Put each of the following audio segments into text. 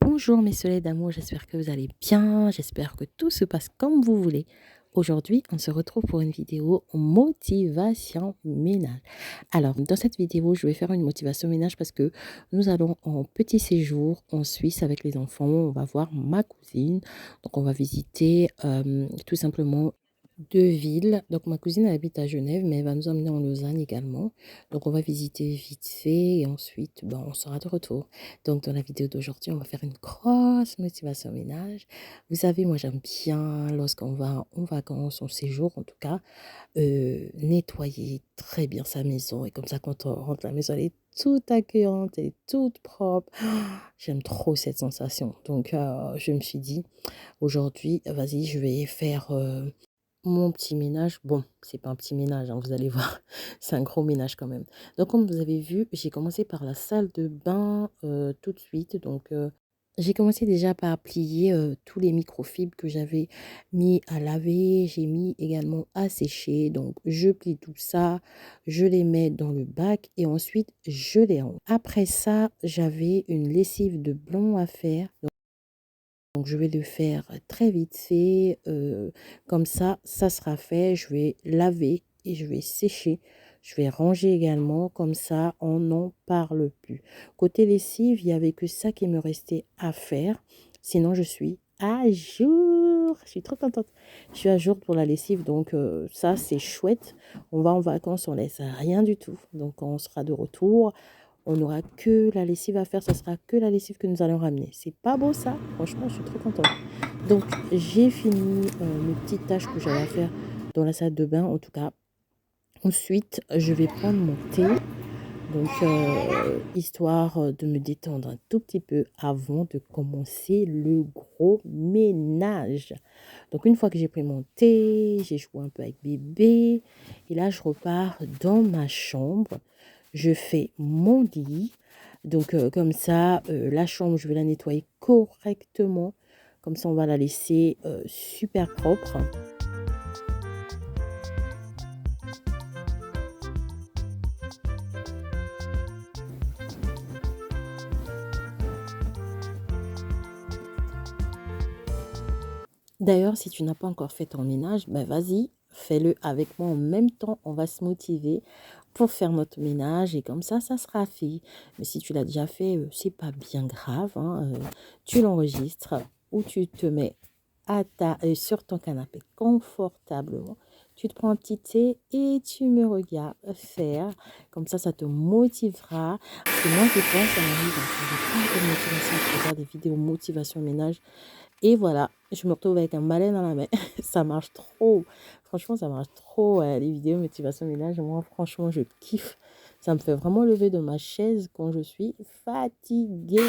Bonjour mes soleils d'amour, j'espère que vous allez bien, j'espère que tout se passe comme vous voulez. Aujourd'hui, on se retrouve pour une vidéo motivation ménage. Alors, dans cette vidéo, je vais faire une motivation ménage parce que nous allons en petit séjour en Suisse avec les enfants. On va voir ma cousine. Donc, on va visiter tout simplement deux villes. Donc, ma cousine elle habite à Genève, mais elle va nous emmener en Lausanne également. Donc, on va visiter vite fait et ensuite, ben, on sera de retour. Donc, dans la vidéo d'aujourd'hui, on va faire une grosse motivation ménage. Vous savez, moi, j'aime bien lorsqu'on va en vacances, en séjour en tout cas, nettoyer très bien sa maison. Et comme ça, quand on rentre, la maison, elle est toute accueillante, elle est toute propre. J'aime trop cette sensation. Donc, je me suis dit, aujourd'hui, vas-y, je vais faire mon petit ménage. Bon, c'est pas un petit ménage, hein, vous allez voir, c'est un gros ménage quand même. Donc comme vous avez vu, j'ai commencé par la salle de bain, tout de suite. Donc j'ai commencé déjà par plier, tous les microfibres que j'avais mis à laver. J'ai mis également à sécher. Donc je plie tout ça, je les mets dans le bac et ensuite je les range. Après ça, j'avais une lessive de blond à faire. Donc je vais le faire très vite fait, comme ça sera fait. Je vais laver et je vais sécher. Je vais ranger également, comme ça on n'en parle plus. Côté lessive, il y avait que ça qui me restait à faire. Sinon je suis à jour. Je suis trop contente. Je suis à jour pour la lessive, donc ça c'est chouette. On va en vacances, on laisse rien du tout. Donc quand on sera de retour, on n'aura que la lessive à faire, ce sera que la lessive que nous allons ramener. C'est pas beau ça? Franchement, je suis trop contente. Donc, j'ai fini mes petites tâches que j'avais à faire dans la salle de bain, en tout cas. Ensuite, je vais prendre mon thé, donc histoire de me détendre un tout petit peu avant de commencer le gros ménage. Donc, une fois que j'ai pris mon thé, j'ai joué un peu avec bébé, et là, je repars dans ma chambre. Je fais mon lit. Donc, comme ça, la chambre, je vais la nettoyer correctement. Comme ça, on va la laisser super propre. D'ailleurs, si tu n'as pas encore fait ton ménage, ben vas-y, fais-le avec moi en même temps. On va se motiver pour faire notre ménage et comme ça sera fait. Mais si tu l'as déjà fait, c'est pas bien grave, hein, tu l'enregistres ou tu te mets sur ton canapé confortablement. Tu te prends un petit thé et tu me regardes faire. Comme ça te motivera. Parce que moi, des fois, ça m'arrive, hein, quand j'ai pas un peu de motivation, je regarde des vidéos motivation ménage et voilà, je me retrouve avec un balai dans la main. Ça marche trop. Franchement, ça marche trop, les vidéos motivation ménage. Moi, franchement, je kiffe. Ça me fait vraiment lever de ma chaise quand je suis fatiguée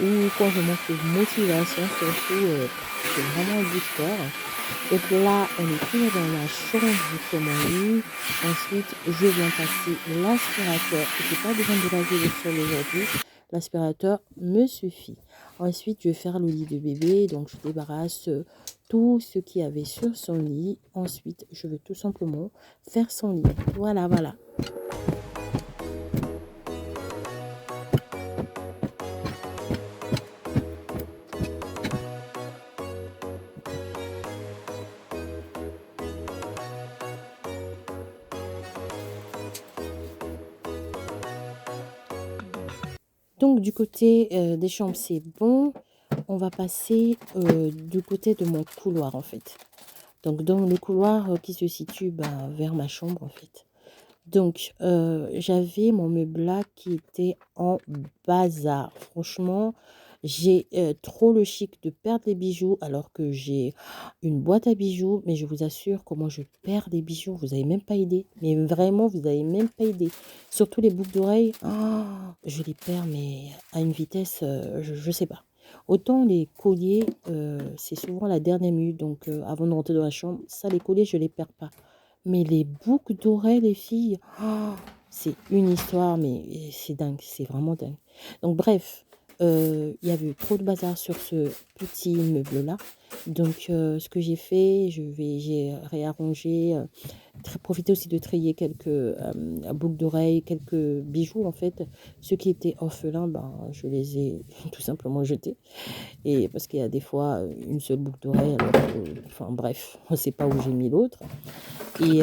ou quand je manque de motivation, surtout, c'est vraiment un booster. Donc là, on est toujours dans la chambre pour mon lit. Ensuite, je viens passer l'aspirateur. Je n'ai pas besoin de laver le sol aujourd'hui. L'aspirateur me suffit. Ensuite, je vais faire le lit de bébé. Donc, je débarrasse tout ce qu'il y avait sur son lit. Ensuite, je vais tout simplement faire son lit. Voilà, voilà. Donc, du côté des chambres, c'est bon. On va passer du côté de mon couloir, en fait. Donc, dans le couloir qui se situe vers ma chambre, en fait. Donc, j'avais mon meublat qui était en bazar. Franchement, j'ai trop le chic de perdre les bijoux alors que j'ai une boîte à bijoux. Mais je vous assure, comment je perds des bijoux, vous n'avez même pas idée. Mais vraiment, vous n'avez même pas idée. Surtout les boucles d'oreilles, je les perds, mais à une vitesse, je ne sais pas. Autant les colliers, c'est souvent la dernière minute, donc avant de rentrer dans la chambre, ça, les colliers, je ne les perds pas. Mais les boucles d'oreilles, les filles, c'est une histoire, mais c'est dingue, c'est vraiment dingue. Donc bref, il y avait trop de bazar sur ce petit meuble-là. Donc, ce que j'ai fait, j'ai réarrangé, profité aussi de trier quelques boucles d'oreilles, quelques bijoux en fait. Ceux qui étaient orphelins, ben, je les ai tout simplement jetés. Et parce qu'il y a des fois une seule boucle d'oreille, alors enfin bref, on ne sait pas où j'ai mis l'autre. Et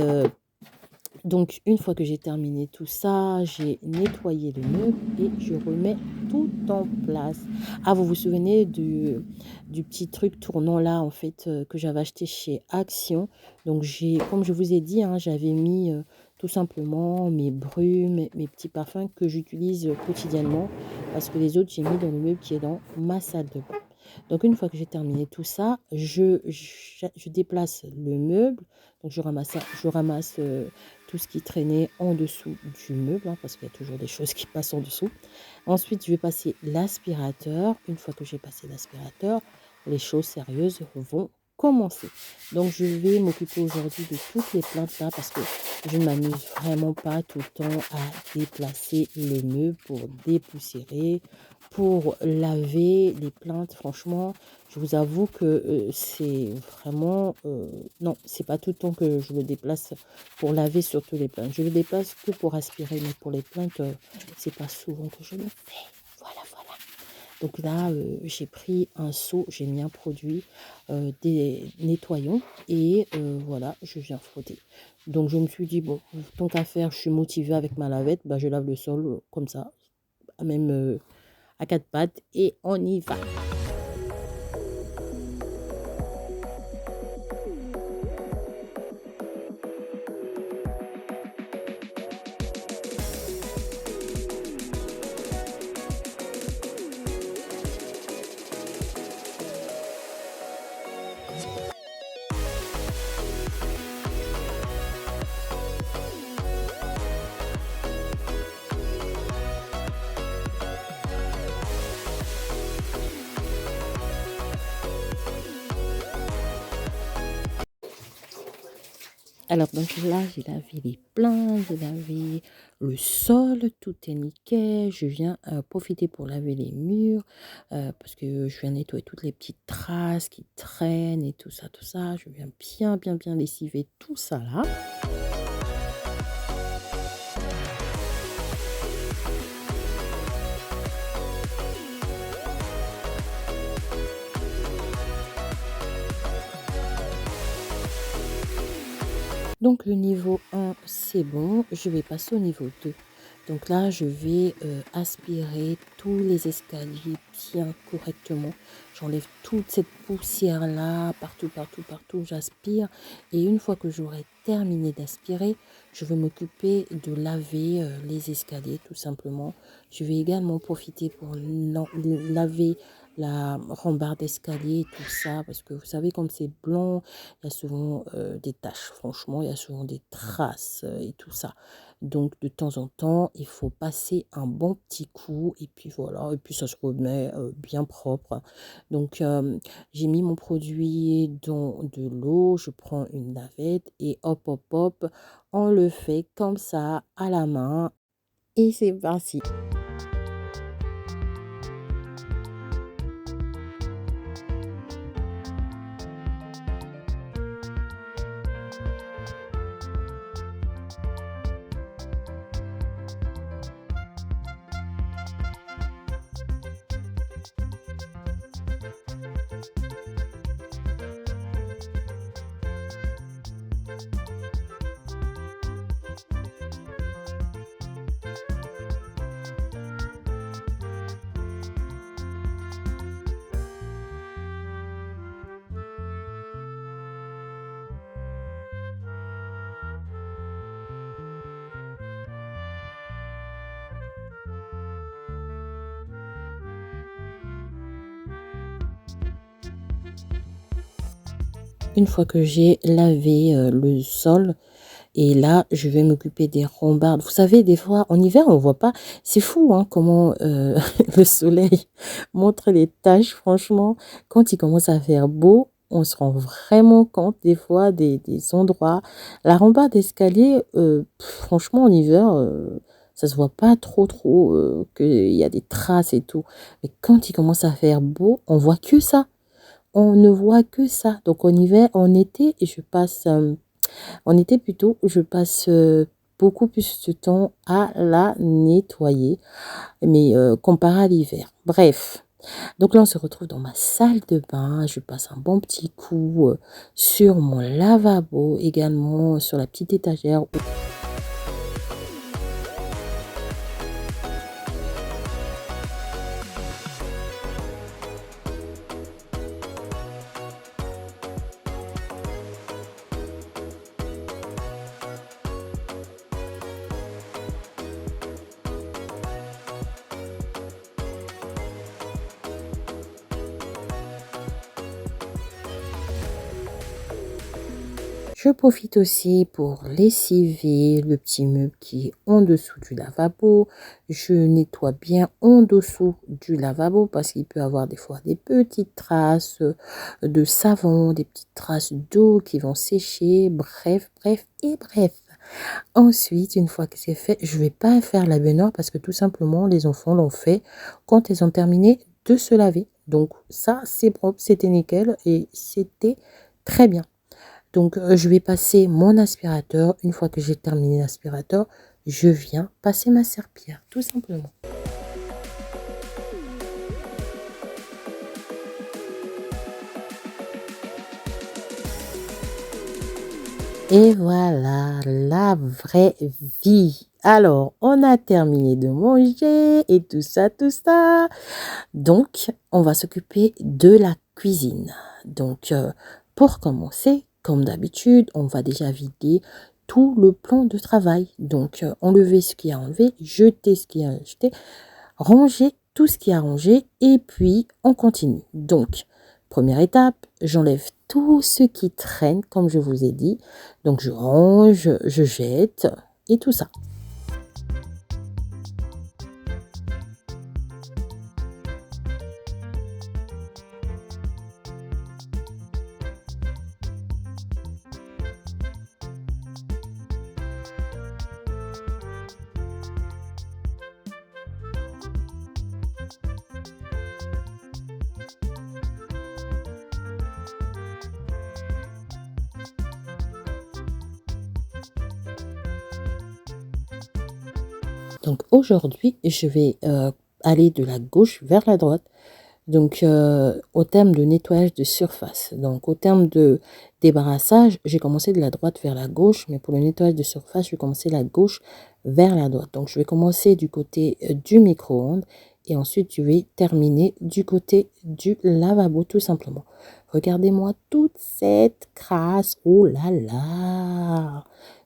donc, une fois que j'ai terminé tout ça, j'ai nettoyé le meuble et je remets tout en place. Ah, vous vous souvenez du petit truc tournant là, en fait, que j'avais acheté chez Action. Donc, comme je vous ai dit, hein, j'avais mis tout simplement mes brumes, mes petits parfums que j'utilise quotidiennement. Parce que les autres, j'ai mis dans le meuble qui est dans ma salle de bain. Donc, une fois que j'ai terminé tout ça, je déplace le meuble. Donc, je ramasse tout ce qui traînait en dessous du meuble, hein, parce qu'il y a toujours des choses qui passent en dessous. Ensuite, je vais passer l'aspirateur. Une fois que j'ai passé l'aspirateur, les choses sérieuses vont commencer. Donc, je vais m'occuper aujourd'hui de toutes les plantes là, parce que je ne m'amuse vraiment pas tout le temps à déplacer le meuble pour dépoussiérer, pour laver les plantes. Franchement, je vous avoue que c'est vraiment... non, c'est pas tout le temps que je le déplace pour laver surtout les plantes. Je le déplace que pour aspirer, mais pour les plantes, c'est pas souvent que je le fais. Voilà, voilà. Donc là, j'ai pris un seau, j'ai mis un produit des nettoyants et voilà, je viens frotter. Donc je me suis dit, bon, tant qu'à faire, je suis motivée avec ma lavette, bah, je lave le sol comme ça, même à quatre pattes et on y va. Alors, donc là, j'ai lavé les plaintes, j'ai lavé le sol, tout est nickel. Je viens profiter pour laver les murs parce que je viens nettoyer toutes les petites traces qui traînent et tout ça, tout ça. Je viens bien, bien, bien lessiver tout ça là. Donc le niveau 1, c'est bon. Je vais passer au niveau 2. Donc là, je vais aspirer tous les escaliers bien correctement. J'enlève toute cette poussière-là, partout, partout, partout. J'aspire. Et une fois que j'aurai terminé d'aspirer, je vais m'occuper de laver les escaliers, tout simplement. Je vais également profiter pour laver la rambarde d'escalier, tout ça. Parce que vous savez, quand c'est blanc, il y a souvent des taches. Franchement, il y a souvent des traces et tout ça. Donc, de temps en temps, il faut passer un bon petit coup. Et puis voilà, et puis ça se remet bien propre. Donc, j'ai mis mon produit dans de l'eau. Je prends une lavette et hop, hop, hop, on le fait comme ça à la main. Et c'est parti. Une fois que j'ai lavé le sol, et là, je vais m'occuper des rambardes. Vous savez, des fois, en hiver, on voit pas. C'est fou, hein, comment le soleil montre les taches. Franchement, quand il commence à faire beau, on se rend vraiment compte des fois des endroits. La rambarde d'escalier, franchement, en hiver, ça se voit pas trop qu'il y a des traces et tout. Mais quand il commence à faire beau, on voit que ça. On ne voit que ça. Donc en hiver, en été, en été plutôt, je passe beaucoup plus de temps à la nettoyer, mais comparé à l'hiver. Bref. Donc là, on se retrouve dans ma salle de bain. Je passe un bon petit coup sur mon lavabo, également sur la petite étagère. Je profite aussi pour lessiver le petit meuble qui est en dessous du lavabo. Je nettoie bien en dessous du lavabo parce qu'il peut y avoir des fois des petites traces de savon, des petites traces d'eau qui vont sécher. Bref. Ensuite, une fois que c'est fait, je ne vais pas faire la baignoire parce que tout simplement, les enfants l'ont fait quand ils ont terminé de se laver. Donc ça, c'est propre, c'était nickel et c'était très bien. Donc, je vais passer mon aspirateur. Une fois que j'ai terminé l'aspirateur, je viens passer ma serpillière, tout simplement. Et voilà, la vraie vie. Alors, on a terminé de manger et tout ça, tout ça. Donc, on va s'occuper de la cuisine. Donc, pour commencer, comme d'habitude, on va déjà vider tout le plan de travail. Donc, enlever ce qui a enlevé, jeter ce qui a jeté, ranger tout ce qui a rangé et puis on continue. Donc, première étape, j'enlève tout ce qui traîne, comme je vous ai dit. Donc, je range, je jette et tout ça. Donc aujourd'hui, je vais aller de la gauche vers la droite. Donc au terme de nettoyage de surface. Donc au terme de débarrassage, j'ai commencé de la droite vers la gauche. Mais pour le nettoyage de surface, je vais commencer de la gauche vers la droite. Donc je vais commencer du côté du micro-ondes. Et ensuite, je vais terminer du côté du lavabo, tout simplement. Regardez-moi toute cette crasse. Oh là là!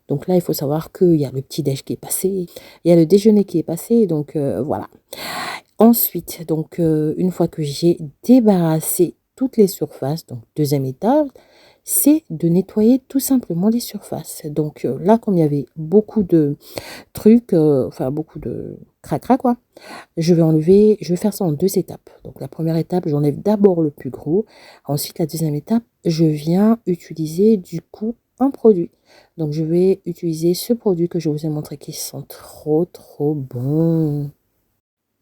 Donc là, il faut savoir qu'il y a le petit-déj qui est passé, il y a le déjeuner qui est passé, donc voilà. Ensuite, donc une fois que j'ai débarrassé toutes les surfaces, donc deuxième étape, c'est de nettoyer tout simplement les surfaces. Donc là, comme il y avait beaucoup de trucs, enfin beaucoup de cracra quoi, je vais enlever, je vais faire ça en deux étapes. Donc la première étape, j'enlève d'abord le plus gros. Ensuite, la deuxième étape, je viens utiliser du coup un produit. Donc je vais utiliser ce produit que je vous ai montré qui sent trop bon.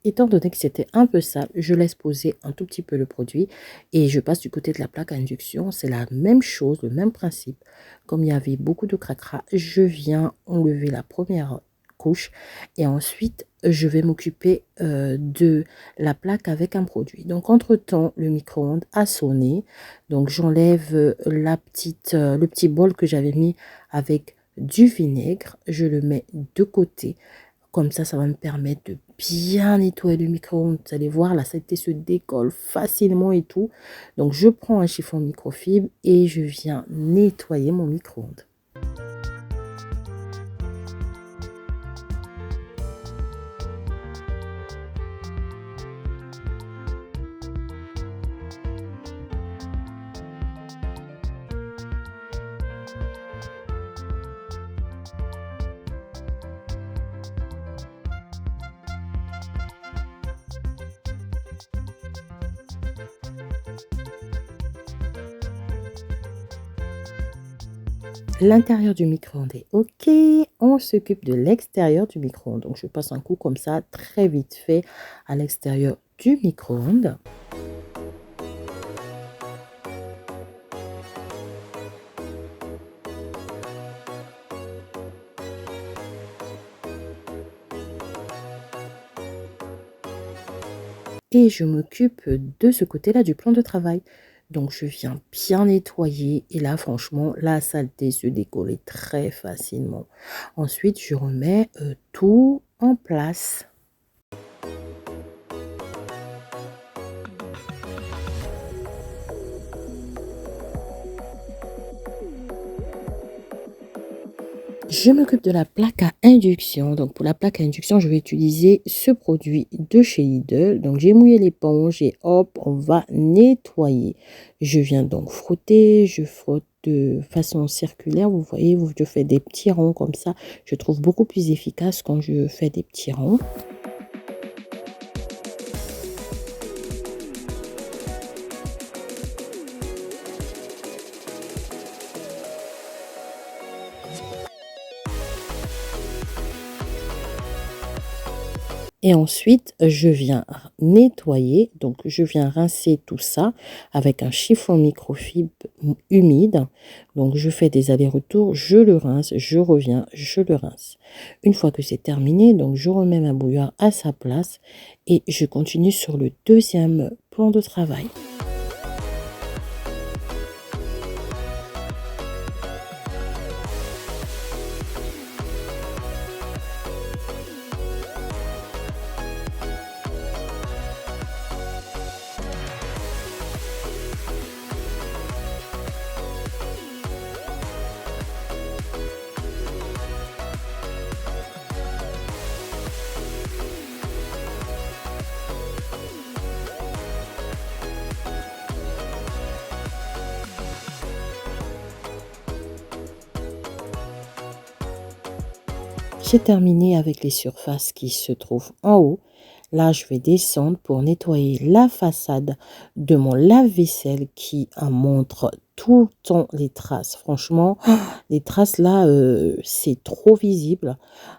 Étant donné que c'était un peu sale, je laisse poser un tout petit peu le produit et je passe du côté de la plaque à induction. C'est la même chose, le même principe. Comme il y avait beaucoup de cracra, je viens enlever la première couche et ensuite je vais m'occuper de la plaque avec un produit. Donc entre temps, le micro-ondes a sonné. Donc j'enlève le petit bol que j'avais mis avec du vinaigre. Je le mets de côté. Comme ça va me permettre de bien nettoyer le micro-ondes. Vous allez voir, la saleté se décolle facilement et tout. Donc, je prends un chiffon microfibre et je viens nettoyer mon micro-ondes. L'intérieur du micro-ondes est OK. On s'occupe de l'extérieur du micro-ondes. Donc, je passe un coup comme ça, très vite fait, à l'extérieur du micro-ondes. Et je m'occupe de ce côté-là du plan de travail. Donc, je viens bien nettoyer et là, franchement, la saleté se décolle très facilement. Ensuite, je remets tout en place. Je m'occupe de la plaque à induction. Donc, pour la plaque à induction, je vais utiliser ce produit de chez Lidl. Donc, j'ai mouillé l'éponge et hop, on va nettoyer. Je viens donc frotter. Je frotte de façon circulaire. Vous voyez, je fais des petits ronds comme ça. Je trouve beaucoup plus efficace quand je fais des petits ronds. Et ensuite, je viens nettoyer, donc je viens rincer tout ça avec un chiffon microfibre humide. Donc je fais des allers-retours, je le rince, je reviens, je le rince. Une fois que c'est terminé, donc je remets ma bouilloire à sa place et je continue sur le deuxième plan de travail. J'ai terminé avec les surfaces qui se trouvent en haut. Là, je vais descendre pour nettoyer la façade de mon lave-vaisselle qui montre tout le temps les traces. Franchement, les traces là, c'est trop visible.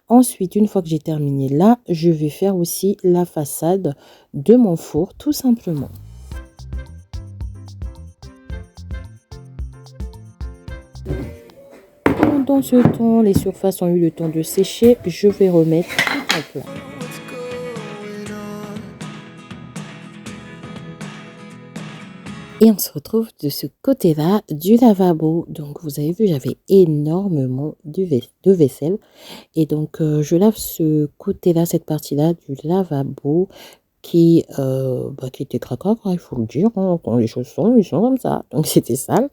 Ensuite, une fois que j'ai terminé là, je vais faire aussi la façade de mon four, tout simplement. Pendant ce temps, les surfaces ont eu le temps de sécher. Je vais remettre tout en plat. Et on se retrouve de ce côté-là du lavabo. Donc, vous avez vu, j'avais énormément de vaisselle. Et donc, je lave ce côté-là, cette partie-là du lavabo qui était cracra, il faut le dire. Hein, quand les choses sont, ils sont comme ça. Donc, c'était sale.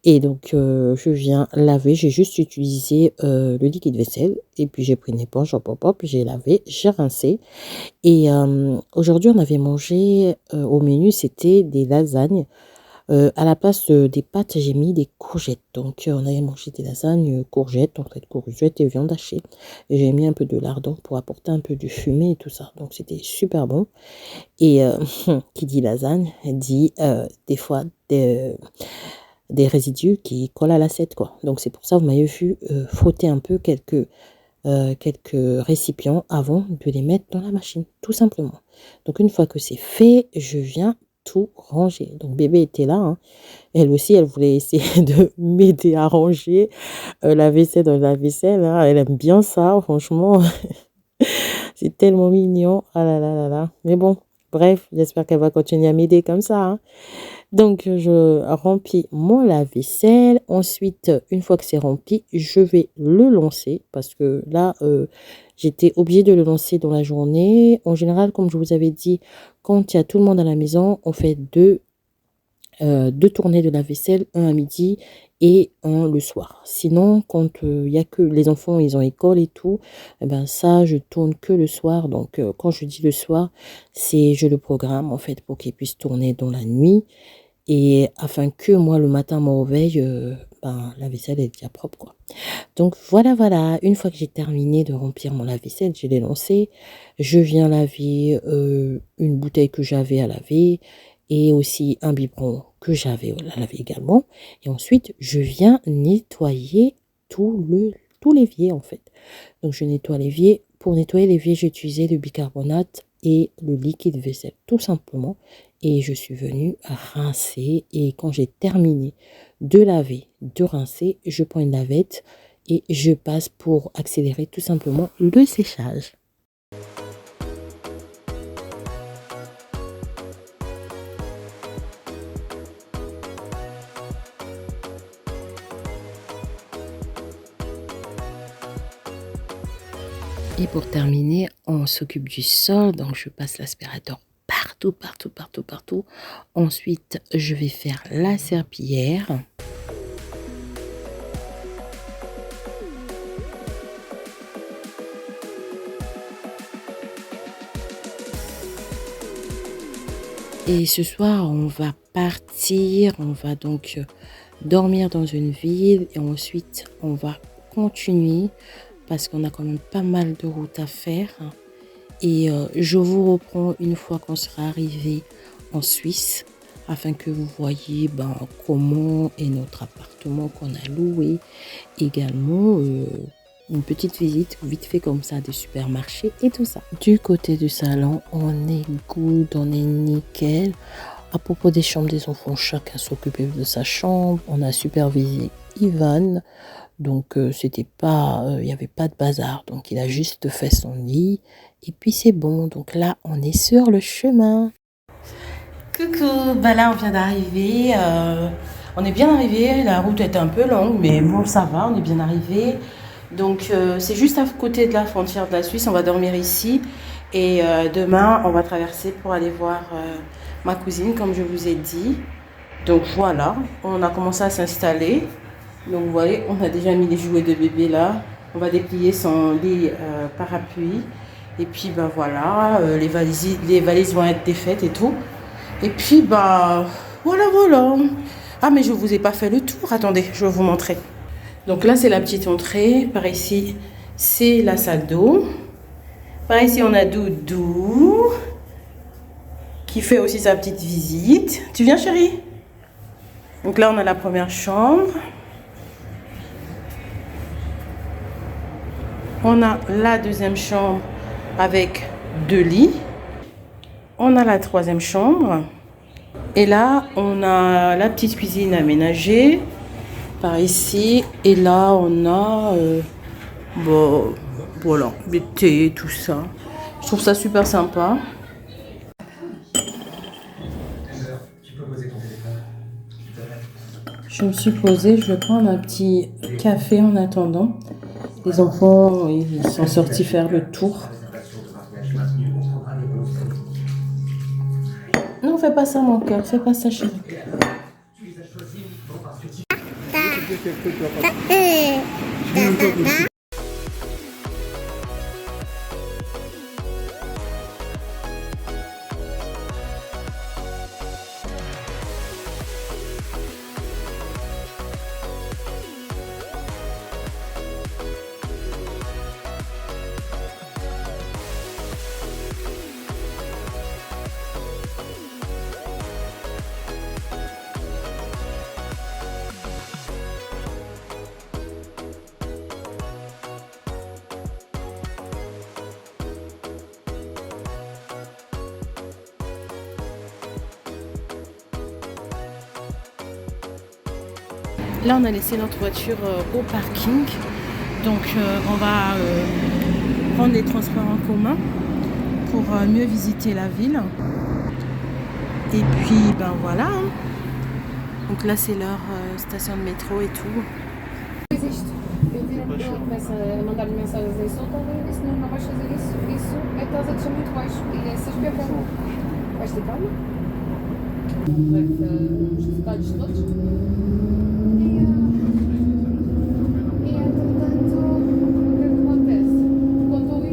Et donc, je viens laver. J'ai juste utilisé le liquide vaisselle. Et puis, j'ai pris une éponge, hop, hop, hop, j'ai lavé, j'ai rincé. Et aujourd'hui, on avait mangé au menu, c'était des lasagnes. À la place des pâtes, j'ai mis des courgettes. Donc, on avait mangé des lasagnes courgettes, en fait, courgettes et viande hachée. Et j'ai mis un peu de lardon pour apporter un peu de fumée et tout ça. Donc, c'était super bon. Et qui dit lasagne, dit des fois des résidus qui collent à l'assiette, quoi. Donc, c'est pour ça, vous m'avez vu frotter un peu quelques récipients avant de les mettre dans la machine, tout simplement. Donc, une fois que c'est fait, je viens tout ranger. Donc, bébé était là. Hein. Elle aussi, elle voulait essayer de m'aider à ranger la vaisselle dans la vaisselle. Hein. Elle aime bien ça, franchement. C'est tellement mignon. Ah là là là là. Mais bon, bref, j'espère qu'elle va continuer à m'aider comme ça. Hein. Donc, je remplis mon lave-vaisselle. Ensuite, une fois que c'est rempli, je vais le lancer parce que là, j'étais obligée de le lancer dans la journée. En général, comme je vous avais dit, quand il y a tout le monde à la maison, on fait deux tournées de lave-vaisselle, un à midi et un le soir. Sinon, quand il y a que les enfants, ils ont école et tout, eh ben ça, je tourne que le soir. Donc, quand je dis le soir, c'est je le programme en fait pour qu'il puisse tourner dans la nuit. Et afin que moi, le matin, mon réveil, la vaisselle est déjà propre, quoi. Donc, voilà. Une fois que j'ai terminé de remplir mon lave-vaisselle, je l'ai lancé. Je viens laver une bouteille que j'avais à laver et aussi un biberon que j'avais à laver également. Et ensuite, je viens nettoyer tout l'évier en fait. Donc je nettoie l'évier. Pour nettoyer l'évier, j'ai utilisé le bicarbonate et le liquide vaisselle tout simplement. Et je suis venue rincer. Et quand j'ai terminé de laver, de rincer, je prends une lavette et je passe pour accélérer tout simplement le séchage. Et pour terminer, on s'occupe du sol. Donc, je passe l'aspirateur partout, partout, partout, partout. Ensuite, je vais faire la serpillière. Et ce soir, on va partir. On va donc dormir dans une ville. Et ensuite, on va continuer parce qu'on a quand même pas mal de route à faire. Et je vous reprends une fois qu'on sera arrivé en Suisse afin que vous voyez comment est notre appartement qu'on a loué. Également, une petite visite vite fait comme ça des supermarchés et tout ça. Du côté du salon, on est good, on est nickel. À propos des chambres des enfants, chacun s'occupait de sa chambre. On a supervisé Ivan. Donc, c'était pas, il n'y avait pas de bazar. Donc, il a juste fait son lit. Et puis, c'est bon. Donc là, on est sur le chemin. Coucou, là, on vient d'arriver. On est bien arrivé. La route est un peu longue, mais bon, ça va. On est bien arrivé. Donc, c'est juste à côté de la frontière de la Suisse. On va dormir ici. Et demain, on va traverser pour aller voir ma cousine, comme je vous ai dit. Donc, voilà. On a commencé à s'installer. Donc vous voyez, on a déjà mis les jouets de bébé là. On va déplier son lit parapluie. Et puis voilà, les valises vont être défaites et tout. Et puis voilà. Ah mais je vous ai pas fait le tour. Attendez, je vais vous montrer. Donc là c'est la petite entrée. Par ici c'est la salle d'eau. Par ici on a Doudou qui fait aussi sa petite visite. Tu viens chérie? Donc là on a la première chambre. On a la deuxième chambre avec 2 lits. On a la troisième chambre. Et là, on a la petite cuisine aménagée par ici. Et là, on a voilà, le thé, tout ça. Je trouve ça super sympa. Je me suis posée, je vais prendre un petit café en attendant. Les enfants, ils sont sortis faire le tour. Non, fais pas ça, mon cœur. Fais pas ça, chérie. Là, on a laissé notre voiture au parking. Donc, on va prendre les transports en commun pour mieux visiter la ville. Et puis, voilà. Donc là, c'est leur station de métro et tout. Mandar-lhe mensagens aí solta, ele disse não vais fazer isso, estás a descer muito baixo e essas pernas vais ter calma, leva os detalhes todos e entretanto o que acontece quando eu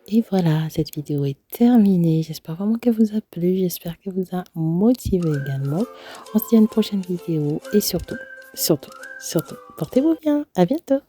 Et voilà, cette vidéo est terminée. J'espère vraiment qu'elle vous a plu. J'espère qu'elle vous a motivé également. On se dit à une prochaine vidéo. Et surtout, surtout, surtout, portez-vous bien. À bientôt.